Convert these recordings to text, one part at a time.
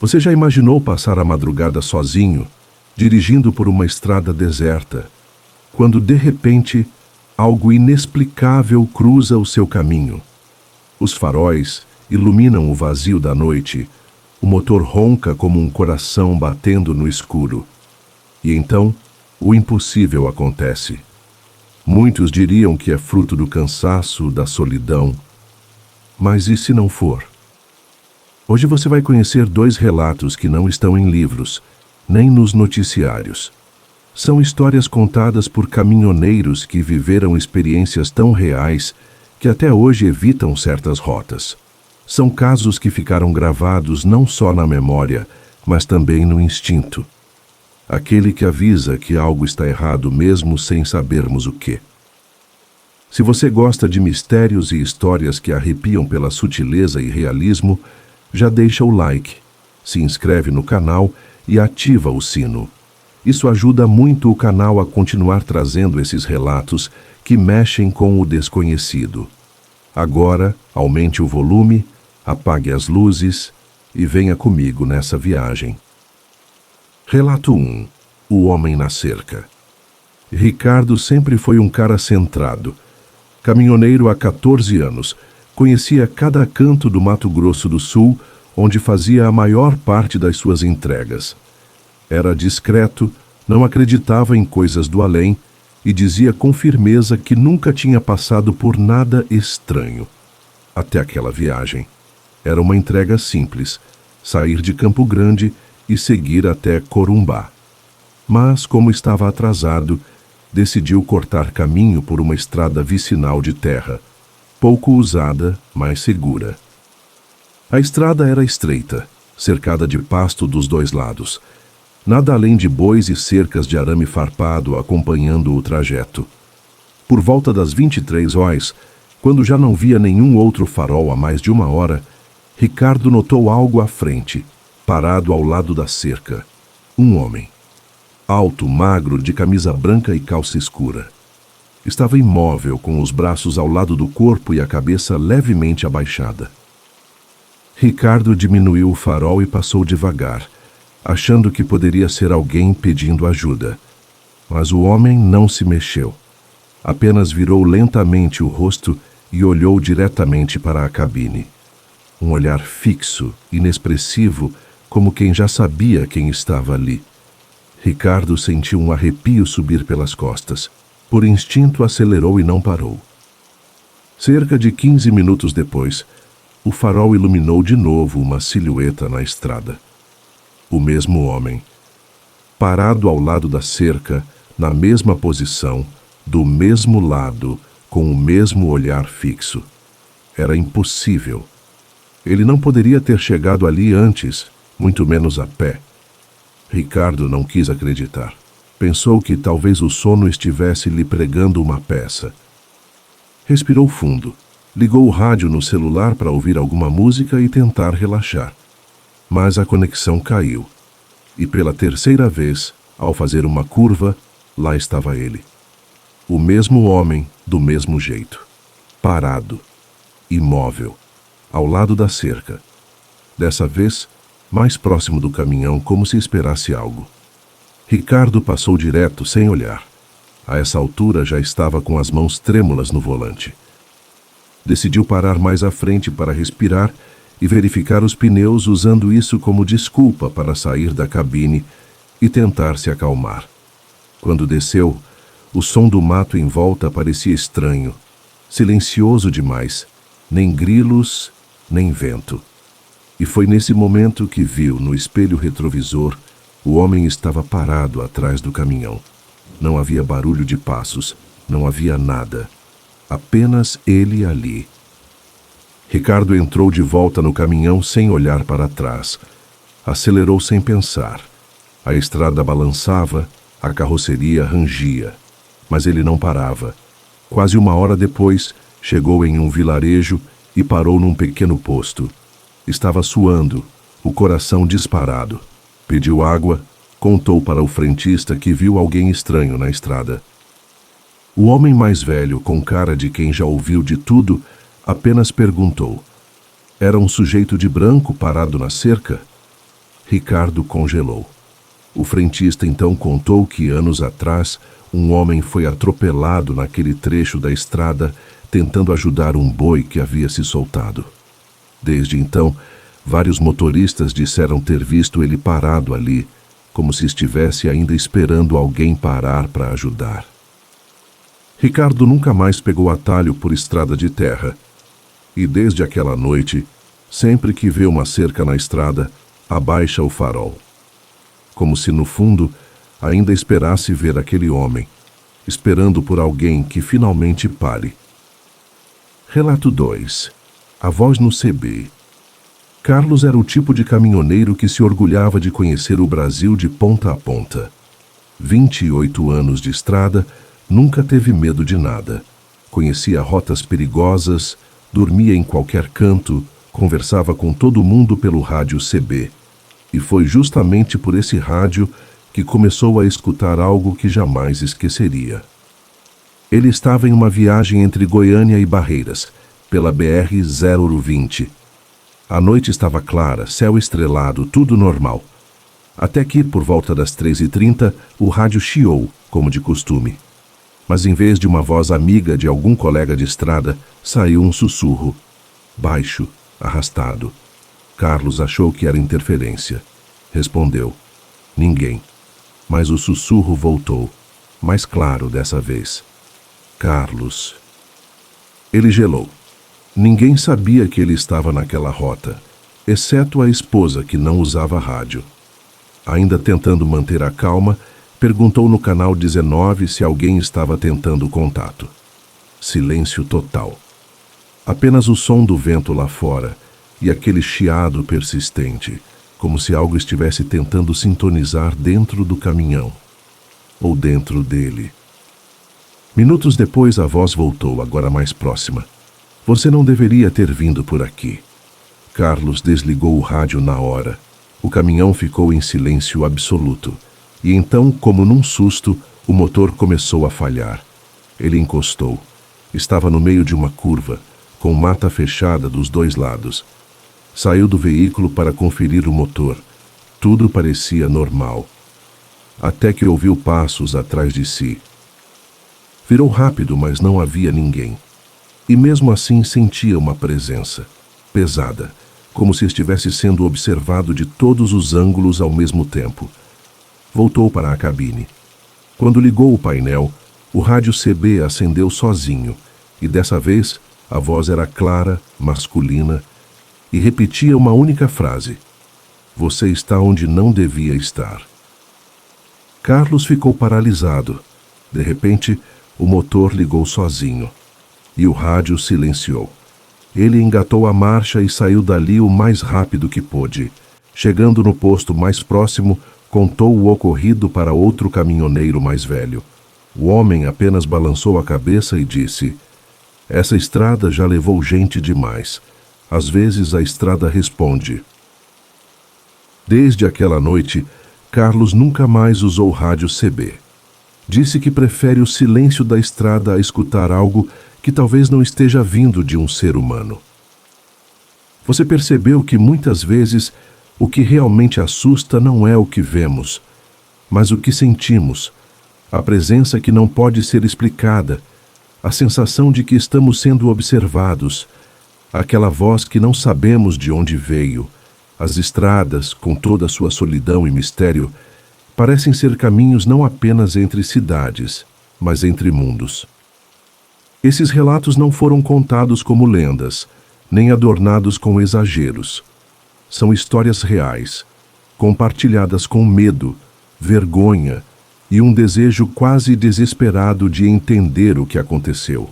Você já imaginou passar a madrugada sozinho, dirigindo por uma estrada deserta, quando de repente algo inexplicável cruza o seu caminho? Os faróis iluminam o vazio da noite, o motor ronca como um coração batendo no escuro. E então, o impossível acontece. Muitos diriam que é fruto do cansaço, da solidão. Mas e se não for? Hoje você vai conhecer 2 relatos que não estão em livros, nem nos noticiários. São histórias contadas por caminhoneiros que viveram experiências tão reais que até hoje evitam certas rotas. São casos que ficaram gravados não só na memória, mas também no instinto. Aquele que avisa que algo está errado mesmo sem sabermos o quê. Se você gosta de mistérios e histórias que arrepiam pela sutileza e realismo, já deixa o like, se inscreve no canal e ativa o sino. Isso ajuda muito o canal a continuar trazendo esses relatos que mexem com o desconhecido. Agora, aumente o volume, apague as luzes e venha comigo nessa viagem. Relato 1. O homem na cerca. Ricardo sempre foi um cara centrado. Caminhoneiro há 14 anos, conhecia cada canto do Mato Grosso do Sul, onde fazia a maior parte das suas entregas. Era discreto, não acreditava em coisas do além e dizia com firmeza que nunca tinha passado por nada estranho. Até aquela viagem. Era uma entrega simples, sair de Campo Grande e seguir até Corumbá. Mas, como estava atrasado, decidiu cortar caminho por uma estrada vicinal de terra, pouco usada, mas segura. A estrada era estreita, cercada de pasto dos 2 lados. Nada além de bois e cercas de arame farpado acompanhando o trajeto. Por volta das 23h, quando já não via nenhum outro farol há mais de 1 hora, Ricardo notou algo à frente, parado ao lado da cerca. Um homem. Alto, magro, de camisa branca e calça escura. Estava imóvel, com os braços ao lado do corpo e a cabeça levemente abaixada. Ricardo diminuiu o farol e passou devagar, achando que poderia ser alguém pedindo ajuda. Mas o homem não se mexeu. Apenas virou lentamente o rosto e olhou diretamente para a cabine. Um olhar fixo, inexpressivo, como quem já sabia quem estava ali. Ricardo sentiu um arrepio subir pelas costas. Por instinto, acelerou e não parou. Cerca de 15 minutos depois, o farol iluminou de novo uma silhueta na estrada. O mesmo homem, parado ao lado da cerca, na mesma posição, do mesmo lado, com o mesmo olhar fixo. Era impossível. Ele não poderia ter chegado ali antes, muito menos a pé. Ricardo não quis acreditar. Pensou que talvez o sono estivesse lhe pregando uma peça. Respirou fundo, ligou o rádio no celular para ouvir alguma música e tentar relaxar. Mas a conexão caiu. E pela 3ª vez, ao fazer uma curva, lá estava ele. O mesmo homem, do mesmo jeito. Parado, imóvel, ao lado da cerca. Dessa vez, mais próximo do caminhão, como se esperasse algo. Ricardo passou direto, sem olhar. A essa altura já estava com as mãos trêmulas no volante. Decidiu parar mais à frente para respirar e verificar os pneus, usando isso como desculpa para sair da cabine e tentar se acalmar. Quando desceu, o som do mato em volta parecia estranho, silencioso demais, nem grilos, nem vento. E foi nesse momento que viu, no espelho retrovisor, o homem estava parado atrás do caminhão. Não havia barulho de passos, não havia nada. Apenas ele ali. Ricardo entrou de volta no caminhão sem olhar para trás. Acelerou sem pensar. A estrada balançava, a carroceria rangia. Mas ele não parava. Quase 1 hora depois, chegou em um vilarejo e parou num pequeno posto. Estava suando, o coração disparado. Pediu água, contou para o frentista que viu alguém estranho na estrada. O homem mais velho, com cara de quem já ouviu de tudo, apenas perguntou. Era um sujeito de branco parado na cerca? Ricardo congelou. O frentista então contou que anos atrás um homem foi atropelado naquele trecho da estrada tentando ajudar um boi que havia se soltado. Desde então, vários motoristas disseram ter visto ele parado ali, como se estivesse ainda esperando alguém parar para ajudar. Ricardo nunca mais pegou atalho por estrada de terra, e desde aquela noite, sempre que vê uma cerca na estrada, abaixa o farol. Como se no fundo ainda esperasse ver aquele homem, esperando por alguém que finalmente pare. Relato 2. A voz no CB. Carlos era o tipo de caminhoneiro que se orgulhava de conhecer o Brasil de ponta a ponta. 28 anos de estrada, nunca teve medo de nada. Conhecia rotas perigosas, dormia em qualquer canto, conversava com todo mundo pelo rádio CB. E foi justamente por esse rádio que começou a escutar algo que jamais esqueceria. Ele estava em uma viagem entre Goiânia e Barreiras, pela BR-020. A noite estava clara, céu estrelado, tudo normal. Até que, por volta das 3h30, o rádio chiou, como de costume. Mas em vez de uma voz amiga de algum colega de estrada, saiu um sussurro. Baixo, arrastado. Carlos achou que era interferência. Respondeu. Ninguém. Mas o sussurro voltou, mais claro dessa vez. Carlos. Ele gelou. Ninguém sabia que ele estava naquela rota, exceto a esposa que não usava rádio. Ainda tentando manter a calma, perguntou no canal 19 se alguém estava tentando contato. Silêncio total. Apenas o som do vento lá fora e aquele chiado persistente, como se algo estivesse tentando sintonizar dentro do caminhão, ou dentro dele. Minutos depois a voz voltou, agora mais próxima. Você não deveria ter vindo por aqui. Carlos desligou o rádio na hora. O caminhão ficou em silêncio absoluto. E então, como num susto, o motor começou a falhar. Ele encostou. Estava no meio de uma curva, com mata fechada dos dois lados. Saiu do veículo para conferir o motor. Tudo parecia normal. Até que ouviu passos atrás de si. Virou rápido, mas não havia ninguém. E mesmo assim sentia uma presença, pesada, como se estivesse sendo observado de todos os ângulos ao mesmo tempo. Voltou para a cabine. Quando ligou o painel, o rádio CB acendeu sozinho, e dessa vez a voz era clara, masculina, e repetia uma única frase. Você está onde não devia estar. Carlos ficou paralisado. De repente, o motor ligou sozinho. E o rádio silenciou. Ele engatou a marcha e saiu dali o mais rápido que pôde. Chegando no posto mais próximo, contou o ocorrido para outro caminhoneiro mais velho. O homem apenas balançou a cabeça e disse: Essa estrada já levou gente demais. Às vezes a estrada responde. Desde aquela noite, Carlos nunca mais usou rádio CB. Disse que prefere o silêncio da estrada a escutar algo que talvez não esteja vindo de um ser humano. Você percebeu que muitas vezes o que realmente assusta não é o que vemos, mas o que sentimos, a presença que não pode ser explicada, a sensação de que estamos sendo observados, aquela voz que não sabemos de onde veio. As estradas, com toda a sua solidão e mistério, parecem ser caminhos não apenas entre cidades, mas entre mundos. Esses relatos não foram contados como lendas, nem adornados com exageros. São histórias reais, compartilhadas com medo, vergonha e um desejo quase desesperado de entender o que aconteceu.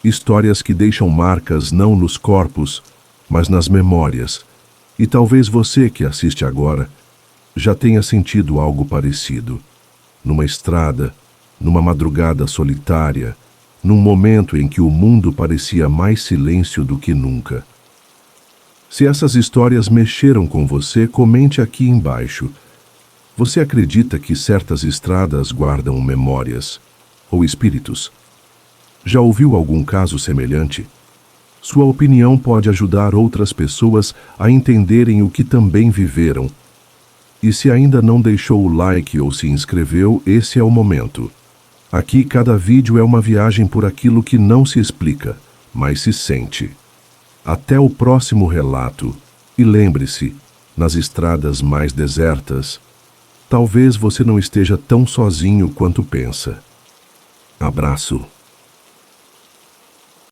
Histórias que deixam marcas não nos corpos, mas nas memórias. E talvez você que assiste agora já tenha sentido algo parecido. Numa estrada, numa madrugada solitária, num momento em que o mundo parecia mais silêncio do que nunca. Se essas histórias mexeram com você, comente aqui embaixo. Você acredita que certas estradas guardam memórias ou espíritos? Já ouviu algum caso semelhante? Sua opinião pode ajudar outras pessoas a entenderem o que também viveram E se ainda não deixou o like ou se inscreveu, esse é o momento. Aqui cada vídeo é uma viagem por aquilo que não se explica, mas se sente. Até o próximo relato. E lembre-se, nas estradas mais desertas, talvez você não esteja tão sozinho quanto pensa. Abraço.